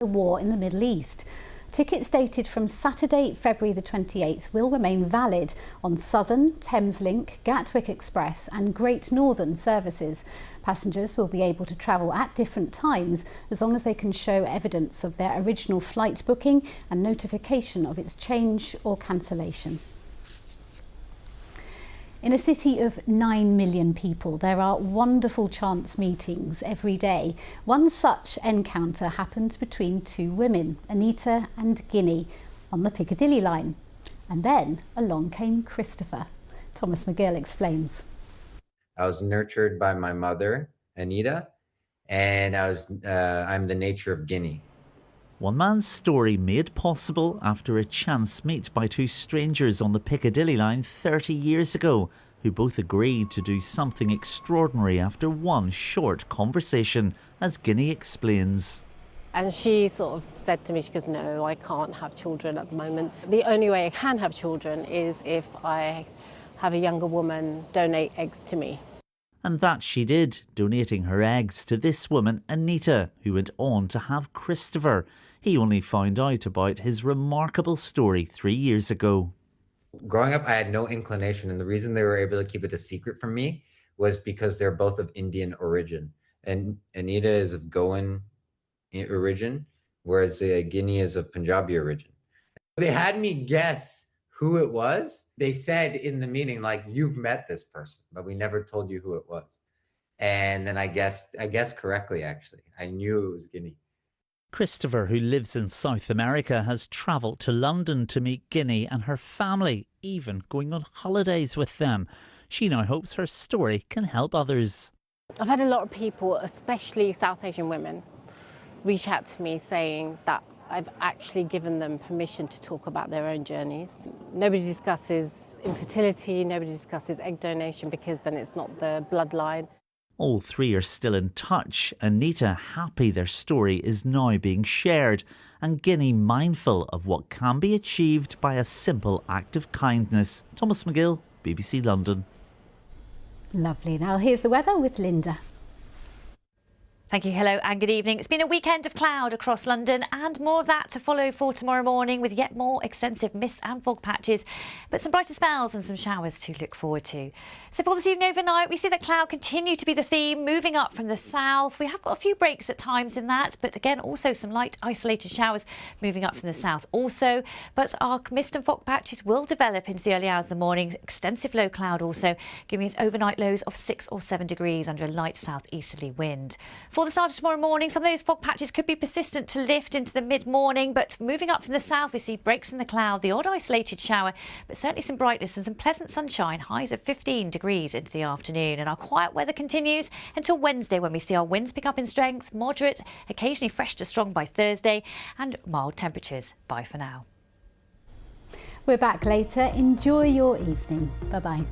The war in the Middle East. Tickets dated from Saturday, February the 28th will remain valid on Southern, Thameslink, Gatwick Express and Great Northern services. Passengers will be able to travel at different times as long as they can show evidence of their original flight booking and notification of its change or cancellation. In a city of 9 million people, there are wonderful chance meetings every day. One such encounter happened between two women, Anita and Ginny, on the Piccadilly line. And then along came Christopher. Thomas McGill explains. I was nurtured by my mother, Anita, and I'm the nature of Ginny. One man's story made possible after a chance meet by two strangers on the Piccadilly line 30 years ago, who both agreed to do something extraordinary after one short conversation, as Ginny explains. And she sort of said to me, she goes, "No, I can't have children at the moment. The only way I can have children is if I have a younger woman donate eggs to me." And that she did, donating her eggs to this woman, Anita, who went on to have Christopher. He only found out about his remarkable story 3 years ago. Growing up, I had no inclination, and the reason they were able to keep it a secret from me was because they're both of Indian origin. And Anita is of Goan origin, whereas Ginny is of Punjabi origin. They had me guess who it was. They said in the meeting, like, "You've met this person, but we never told you who it was." And then I guessed correctly, actually. I knew it was Ginny. Christopher, who lives in South America, has travelled to London to meet Ginny and her family, even going on holidays with them. She now hopes her story can help others. I've had a lot of people, especially South Asian women, reach out to me saying that I've actually given them permission to talk about their own journeys. Nobody discusses infertility, nobody discusses egg donation because then it's not the bloodline. All three are still in touch. Anita happy their story is now being shared, and Ginny mindful of what can be achieved by a simple act of kindness. Thomas McGill, BBC London. Lovely. Now here's the weather with Linda. Thank you. Hello and good evening. It's been a weekend of cloud across London and more of that to follow for tomorrow morning with yet more extensive mist and fog patches, but some brighter spells and some showers to look forward to. So for this evening overnight, we see that cloud continue to be the theme, moving up from the south. We have got a few breaks at times in that, but again, also some light isolated showers moving up from the south also. But our mist and fog patches will develop into the early hours of the morning. Extensive low cloud also, giving us overnight lows of 6 or 7 degrees under a light southeasterly wind. For the start of tomorrow morning, some of those fog patches could be persistent to lift into the mid-morning, but moving up from the south, we see breaks in the cloud, the odd isolated shower, but certainly some brightness and some pleasant sunshine, highs of 15 degrees into the afternoon. And our quiet weather continues until Wednesday, when we see our winds pick up in strength, moderate, occasionally fresh to strong by Thursday, and mild temperatures. Bye for now. We're back later. Enjoy your evening. Bye-bye.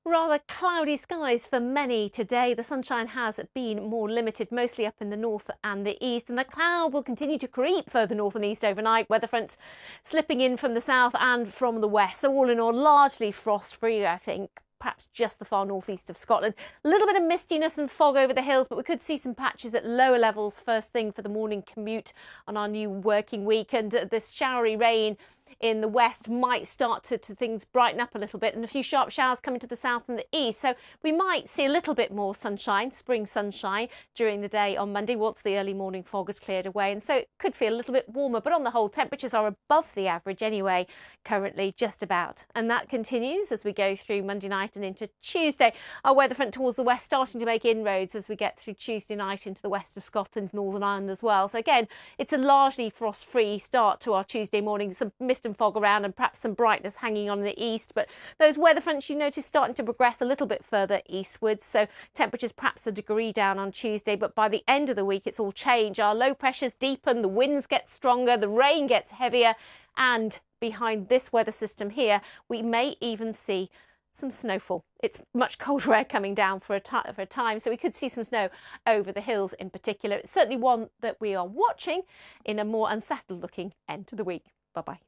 Rather cloudy skies for many today. The sunshine has been more limited, mostly up in the north and the east, and the cloud will continue to creep further north and east overnight. Weather fronts slipping in from the south and from the west. So all in all, largely frost-free, I think. Perhaps just the far northeast of Scotland. A little bit of mistiness and fog over the hills, but we could see some patches at lower levels first thing for the morning commute on our new working week. And this showery rain in the west might start to things brighten up a little bit, and a few sharp showers coming to the south and the east. So we might see a little bit more sunshine, spring sunshine, during the day on Monday once the early morning fog has cleared away. And so it could feel a little bit warmer, but on the whole, temperatures are above the average anyway, currently just about. And that continues as we go through Monday night and into Tuesday. Our weather front towards the west starting to make inroads as we get through Tuesday night into the west of Scotland, Northern Ireland as well. So again, it's a largely frost-free start to our Tuesday morning. Some mist and fog around and perhaps some brightness hanging on in the east, but those weather fronts you notice starting to progress a little bit further eastwards, so temperatures perhaps a degree down on Tuesday, but by the end of the week it's all change. Our low pressures deepen, the winds get stronger, the rain gets heavier, and behind this weather system here we may even see some snowfall. It's much colder air coming down for a time, so we could see some snow over the hills in particular. It's certainly one that we are watching in a more unsettled looking end to the week. Bye-bye.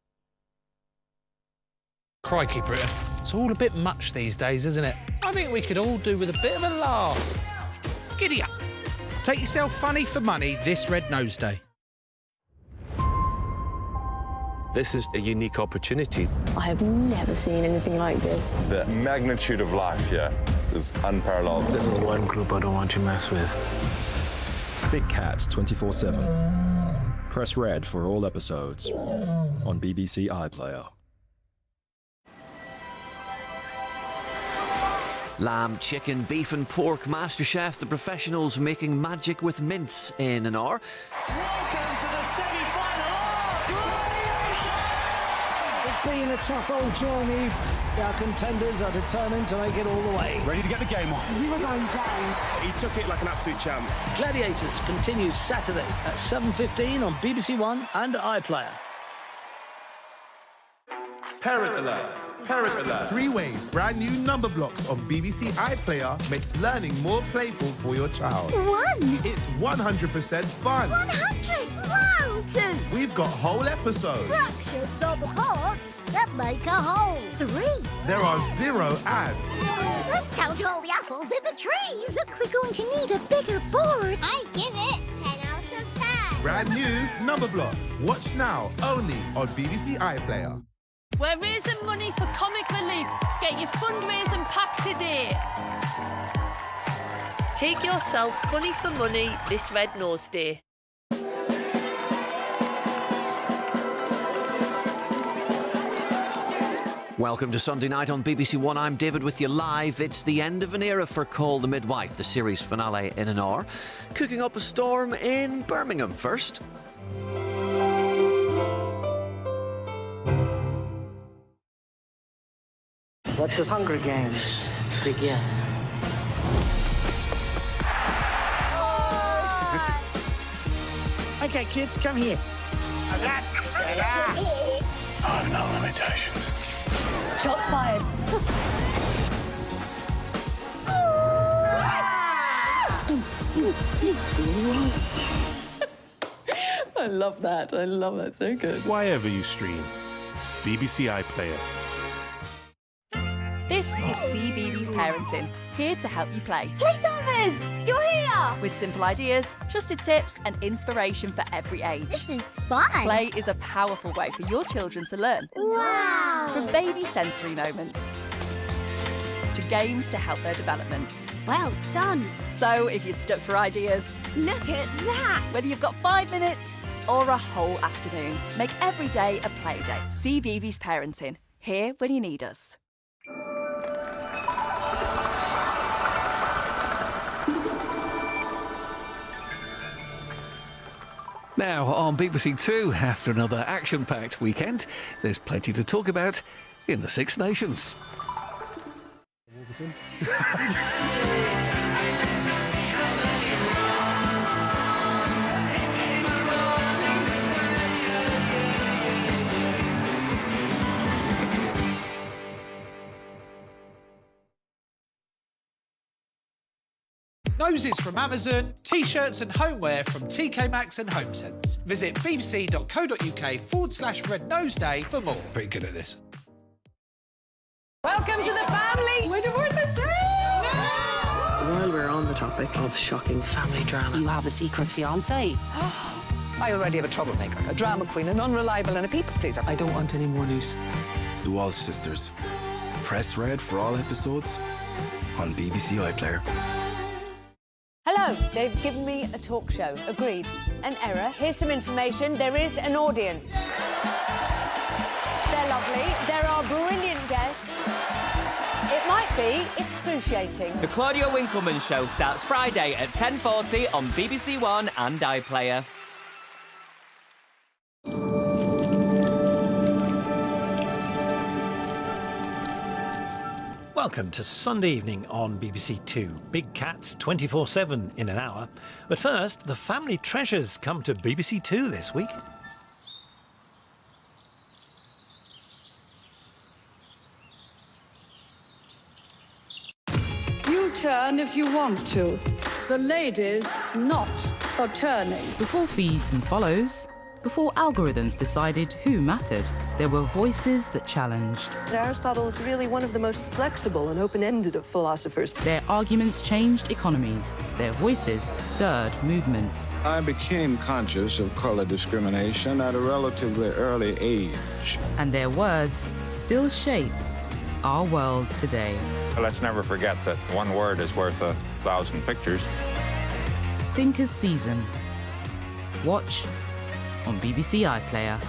Crikey, Britain. It's all a bit much these days, isn't it? I think we could all do with a bit of a laugh. Giddy up. Take yourself funny for money this Red Nose Day. This is a unique opportunity. I have never seen anything like this. The magnitude of life here is unparalleled. There's only one group I don't want to mess with. Big Cats 24/7. Press red for all episodes on BBC iPlayer. Lamb, chicken, beef and pork. MasterChef, the professionals making magic with mince in an hour. Welcome to the semi-final. It's been a tough old journey. Our contenders are determined to make it all the way. Ready to get the game on. You were going down. He took it like an absolute champ. Gladiators continues Saturday at 7:15 on BBC One and iPlayer. Parent alert! Parent alert! 3 ways brand new number blocks on BBC iPlayer makes learning more playful for your child. 1. It's 100% fun. 100! Wow! 2. We've got whole episodes. Fractions are the parts that make a whole. 3. There are 0 ads. Let's count all the apples in the trees. Look, we're going to need a bigger board. I give it 10 out of 10. Brand new number blocks. Watch now only on BBC iPlayer. We're raising money for Comic Relief. Get your fundraising pack today. Take yourself funny for money this Red Nose Day. Welcome to Sunday night on BBC One. I'm David with you live. It's the end of an era for Call the Midwife, the series finale in an hour. Cooking up a storm in Birmingham first. Let the Hunger Games begin. Okay, kids, come here. I've no limitations. Shots fired. I love that. I love that. So good. Wherever you stream, BBC iPlayer. This is CBeebies Parenting, here to help you play. Playtimers! You're here! With simple ideas, trusted tips and inspiration for every age. This is fun! Play is a powerful way for your children to learn. Wow! From baby sensory moments to games to help their development. Well done! So if you're stuck for ideas, look at that! Whether you've got 5 minutes or a whole afternoon, make every day a play day. CBeebies Parenting, here when you need us. Now on BBC Two, after another action-packed weekend, there's plenty to talk about in the Six Nations. Noses from Amazon, t-shirts and homeware from TK Maxx and HomeSense. Visit bbc.co.uk/Red Nose Day for more. Pretty good at this. Welcome to the family. We're divorced history. No! While we're on the topic of shocking family drama, You have a secret fiancé. I already have a troublemaker, a drama queen, an unreliable and a people pleaser. I don't want any more news. The Walsh Sisters. Press red for all episodes on BBC iPlayer. Hello, they've given me a talk show. Agreed. An error. Here's some information. There is an audience. They're lovely. There are brilliant guests. It might be excruciating. The Claudia Winkleman Show starts Friday at 10:40 on BBC One and iPlayer. Welcome to Sunday evening on BBC Two. Big Cats 24/7 in an hour. But first, the family treasures come to BBC Two this week. turn if you want to. The ladies, not for turning. Before feeds and follows, before algorithms decided who mattered, there were voices that challenged. Aristotle is really one of the most flexible and open-ended of philosophers. Their arguments changed economies. Their voices stirred movements. I became conscious of color discrimination at a relatively early age. And their words still shape our world today. Let's never forget that one word is worth 1,000 pictures. Thinkers Season. Watch on BBC iPlayer.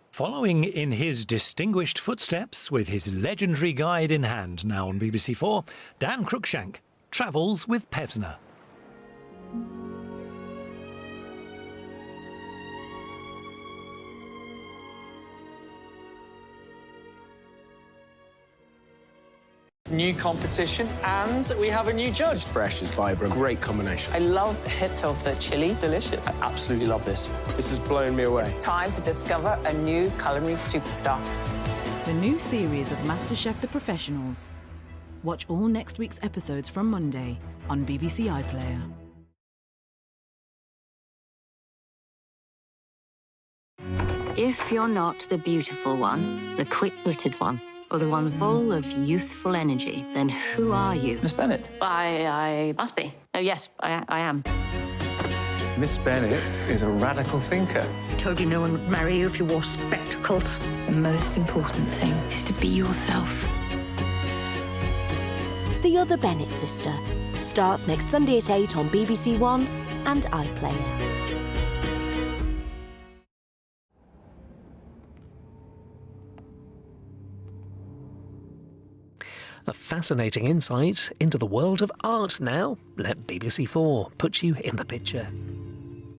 Following in his distinguished footsteps with his legendary guide in hand, now on BBC4, Dan Cruikshank travels with Pevsner. New competition, and we have a new judge. It's fresh, it's vibrant, great combination. I love the hit of the chili. Delicious. I absolutely love this. This has blown me away. It's time to discover a new culinary superstar. The new series of MasterChef The Professionals. Watch all next week's episodes from Monday on BBC iPlayer. If you're not the beautiful one, the quick-witted one, or the one full of youthful energy, then who are you? Miss Bennett. I must be. Oh, yes, I am. Miss Bennett is a radical thinker. Told you no one would marry you if you wore spectacles. The most important thing is to be yourself. The Other Bennett Sister starts next Sunday at 8 on BBC One and iPlayer. A fascinating insight into the world of art now. Let BBC4 put you in the picture.